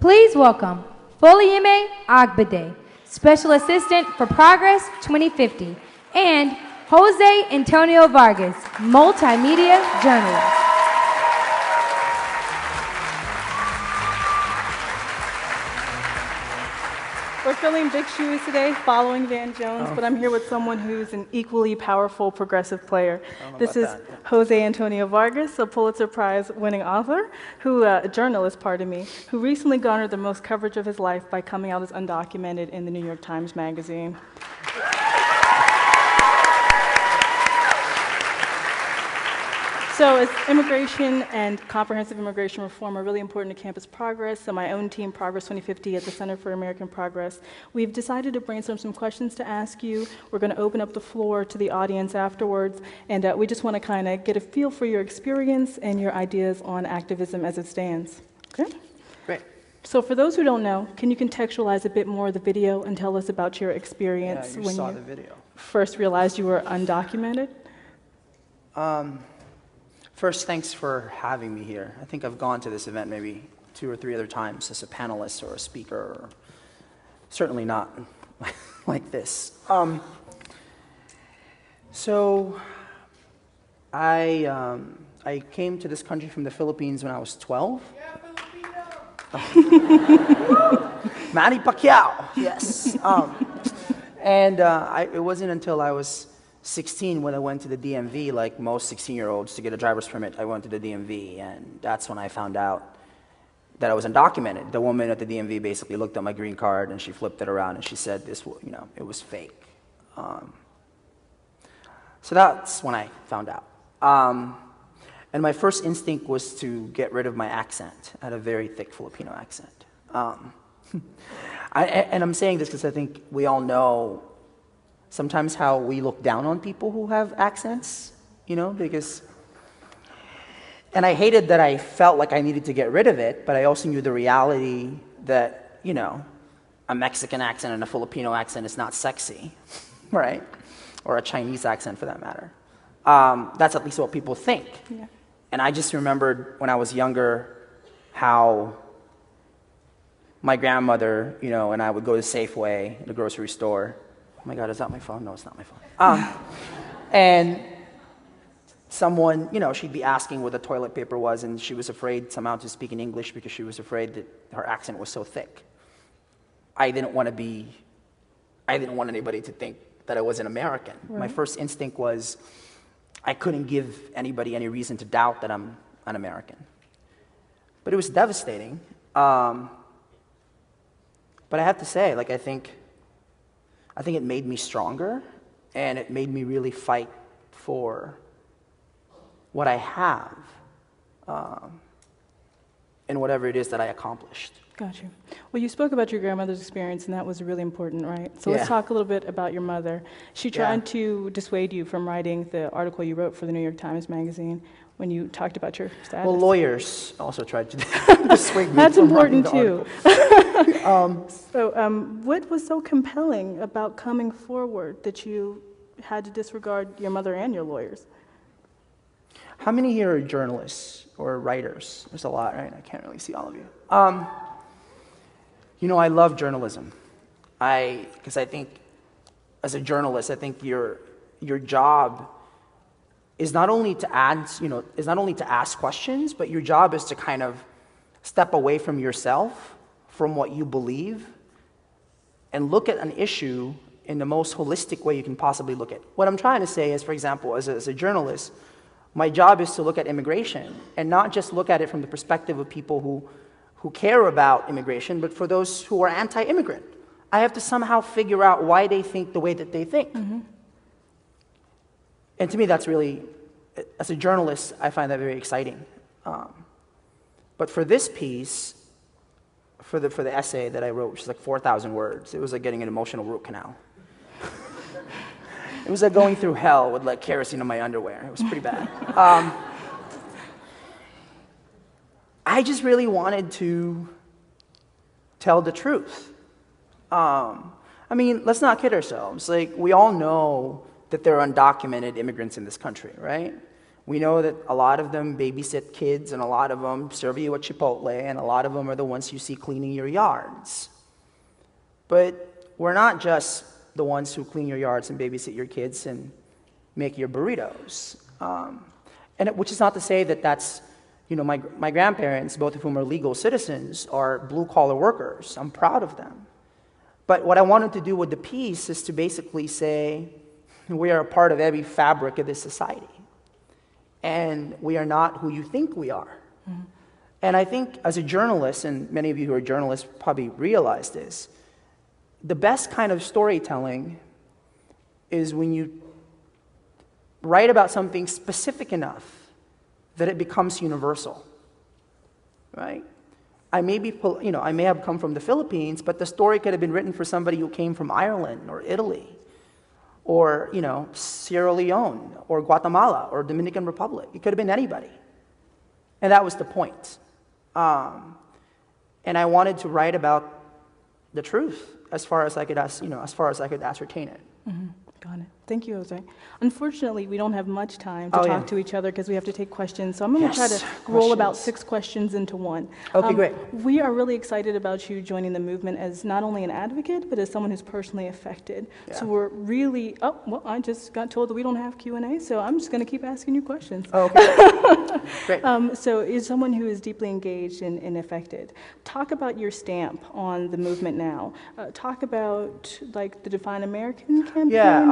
Please welcome Folayemi Agbede, Special Assistant for Progress 2050, and Jose Antonio Vargas, Multimedia Journalist. We're filling big shoes today, following Van Jones, but I'm here with someone who's an equally powerful progressive player. This is Jose Antonio Vargas, a Pulitzer Prize-winning author, a journalist, who recently garnered the most coverage of his life by coming out as undocumented in the New York Times Magazine. So as immigration and comprehensive immigration reform are really important to campus progress, so my own team, Progress 2050 at the Center for American Progress, we've decided to brainstorm some questions to ask you. We're going to open up the floor to the audience afterwards, and we just want to kind of get a feel for your experience and your ideas on activism as it stands. Okay? Great. So for those who don't know, can you contextualize a bit more of the video and tell us about your experience when saw you the video. First realized you were undocumented? First, thanks for having me here. I think I've gone to this event maybe 2 or 3 other times as a panelist or a speaker, or certainly not like this. So I came to this country from the Philippines when I was 12. Yeah, Filipino! Manny Pacquiao, yes. It wasn't until I was 16 when I went to the DMV, like most 16-year-olds, to get a driver's permit. I went to the DMV, and that's when I found out that I was undocumented. The woman at the DMV basically looked at my green card, and she flipped it around, and she said, it was fake. So that's when I found out. And my first instinct was to get rid of my accent. I had a very thick Filipino accent. And I'm saying this because I think we all know sometimes how we look down on people who have accents, because... And I hated that I felt like I needed to get rid of it, but I also knew the reality that, a Mexican accent and a Filipino accent is not sexy, right? Or a Chinese accent, for that matter. That's at least what people think. Yeah. And I just remembered when I was younger how my grandmother, and I would go to Safeway, the grocery store. Oh my God, is that my phone? No, it's not my phone. And someone, she'd be asking what the toilet paper was, and she was afraid somehow to speak in English because she was afraid that her accent was so thick. I didn't want anybody to think that I was an American. Right. My first instinct was I couldn't give anybody any reason to doubt that I'm an American. But it was devastating. But I have to say, I think it made me stronger, and it made me really fight for what I have, and whatever it is that I accomplished. Got you. Well, you spoke about your grandmother's experience, and that was really important, right? So let's talk a little bit about your mother. She tried to dissuade you from writing the article you wrote for the New York Times Magazine when you talked about your status. Well, lawyers also tried to dissuade me. That's from important writing too. What was so compelling about coming forward that you had to disregard your mother and your lawyers? How many here are journalists or writers? There's a lot, right? I can't really see all of you. I love journalism. Because I think, as a journalist, I think your job is not only to ask questions, but your job is to kind of step away from yourself, from what you believe, and look at an issue in the most holistic way you can possibly look at. What I'm trying to say is, for example, as a journalist, my job is to look at immigration and not just look at it from the perspective of people who care about immigration, but for those who are anti-immigrant. I have to somehow figure out why they think the way that they think. Mm-hmm. And to me, that's really, as a journalist, I find that very exciting. But for this piece, for the essay that I wrote, which is like 4,000 words, it was like getting an emotional root canal. It was like going through hell with like kerosene on my underwear. It was pretty bad. I just really wanted to tell the truth. Let's not kid ourselves. We all know that there are undocumented immigrants in this country, right? We know that a lot of them babysit kids, and a lot of them serve you at Chipotle, and a lot of them are the ones you see cleaning your yards. But we're not just the ones who clean your yards and babysit your kids and make your burritos. Which is not to say that that's, my grandparents, both of whom are legal citizens, are blue-collar workers. I'm proud of them. But what I wanted to do with the piece is to basically say we are a part of every fabric of this society. And we are not who you think we are. Mm-hmm. And I think as a journalist, and many of you who are journalists probably realize this, the best kind of storytelling is when you write about something specific enough that it becomes universal, right? I may have come from the Philippines, but the story could have been written for somebody who came from Ireland or Italy, or Sierra Leone, or Guatemala, or Dominican Republic. It could have been anybody, and that was the point. And I wanted to write about the truth as far as I could, ascertain it. Mm-hmm. Got it. Thank you, Jose. Unfortunately, we don't have much time to talk to each other because we have to take questions. So I'm going to try to roll about 6 questions into one. Okay, great. We are really excited about you joining the movement as not only an advocate, but as someone who's personally affected. Yeah. So we're really, I just got told that we don't have Q&A, so I'm just going to keep asking you questions. Oh, okay. Great. So as someone who is deeply engaged and affected, talk about your stamp on the movement now. Talk about like the Define American campaign. Yeah,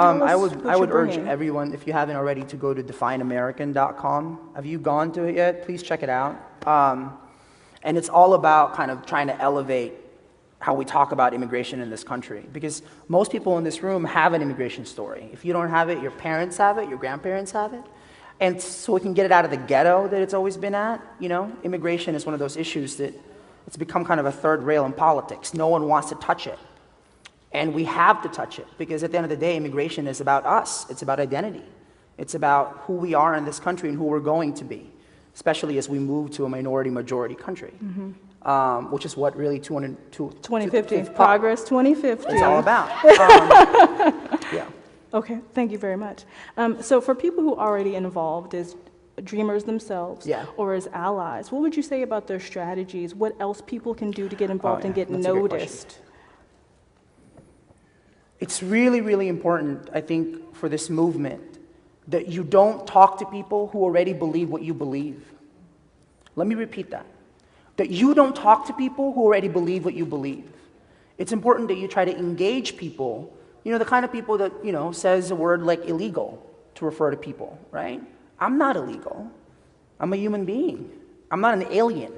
I would urge everyone, if you haven't already, to go to defineamerican.com. Have you gone to it yet? Please check it out. And it's all about kind of trying to elevate how we talk about immigration in this country. Because most people in this room have an immigration story. If you don't have it, your parents have it, your grandparents have it. And so we can get it out of the ghetto that it's always been at. Immigration is one of those issues that it's become kind of a third rail in politics. No one wants to touch it. And we have to touch it, because at the end of the day, immigration is about us. It's about identity. It's about who we are in this country and who we're going to be, especially as we move to a minority-majority country, which is what really 2050, Progress 2050. It's all about. Yeah. Okay, thank you very much. So for people who are already involved as dreamers themselves or as allies, what would you say about their strategies? What else people can do to get involved and get noticed? It's really, really important, I think, for this movement that you don't talk to people who already believe what you believe. Let me repeat that. That you don't talk to people who already believe what you believe. It's important that you try to engage people, the kind of people that, says a word like illegal to refer to people, right? I'm not illegal. I'm a human being. I'm not an alien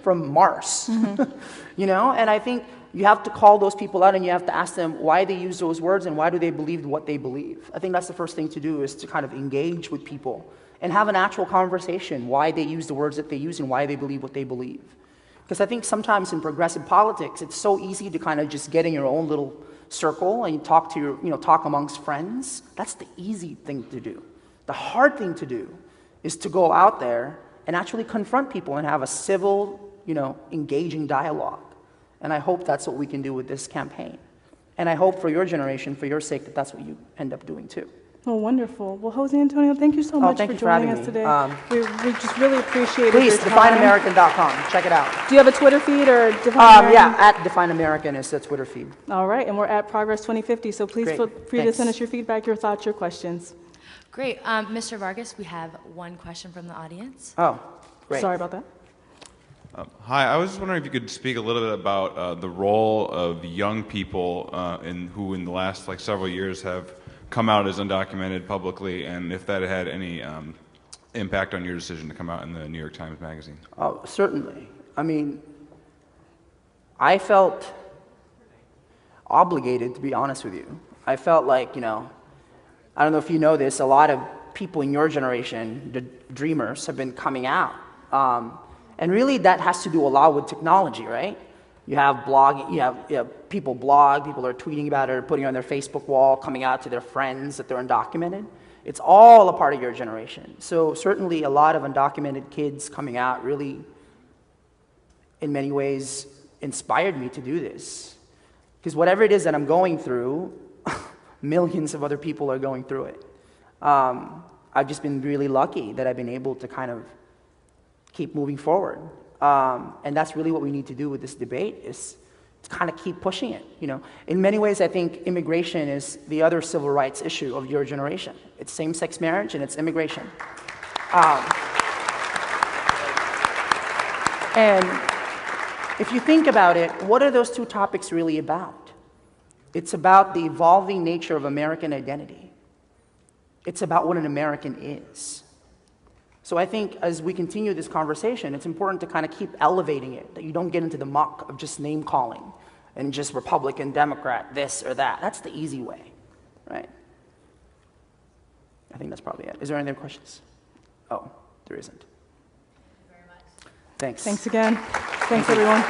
from Mars, and I think you have to call those people out and you have to ask them why they use those words and why do they believe what they believe. I think that's the first thing to do, is to kind of engage with people and have an actual conversation, why they use the words that they use and why they believe what they believe. Because I think sometimes in progressive politics, it's so easy to kind of just get in your own little circle and talk amongst friends. That's the easy thing to do. The hard thing to do is to go out there and actually confront people and have a civil, engaging dialogue. And I hope that's what we can do with this campaign. And I hope for your generation, for your sake, that that's what you end up doing too. Oh, wonderful. Well, Jose Antonio, thank you so much for joining us today. We just really appreciate it. Please, defineamerican.com. Check it out. Do you have a Twitter feed or Define American? Yeah, at Define American is the Twitter feed. All right, and we're at Progress 2050, so please feel free to send us your feedback, your thoughts, your questions. Great. Mr. Vargas, we have one question from the audience. Oh, great. Sorry about that. Hi, I was just wondering if you could speak a little bit about the role of young people who in the last several years have come out as undocumented publicly, and if that had any impact on your decision to come out in the New York Times Magazine. Oh, certainly. I mean, I felt obligated, to be honest with you. I felt like, I don't know if you know this, a lot of people in your generation, the dreamers, have been coming out. And really that has to do a lot with technology, right? You have blogging, you have people blog, people are tweeting about it, or putting it on their Facebook wall, coming out to their friends that they're undocumented. It's all a part of your generation. So certainly a lot of undocumented kids coming out really, in many ways, inspired me to do this. Because whatever it is that I'm going through, millions of other people are going through it. I've just been really lucky that I've been able to kind of keep moving forward. And that's really what we need to do with this debate, is to kind of keep pushing it. You know, in many ways, I think immigration is the other civil rights issue of your generation. It's same-sex marriage and it's immigration. And if you think about it, what are those two topics really about? It's about the evolving nature of American identity. It's about what an American is. So I think as we continue this conversation, it's important to kind of keep elevating it, that you don't get into the muck of just name calling and just Republican, Democrat, this or that. That's the easy way, right? I think that's probably it. Is there any other questions? Oh, there isn't. Thank you very much. Thanks. Thanks again. Thanks, everyone.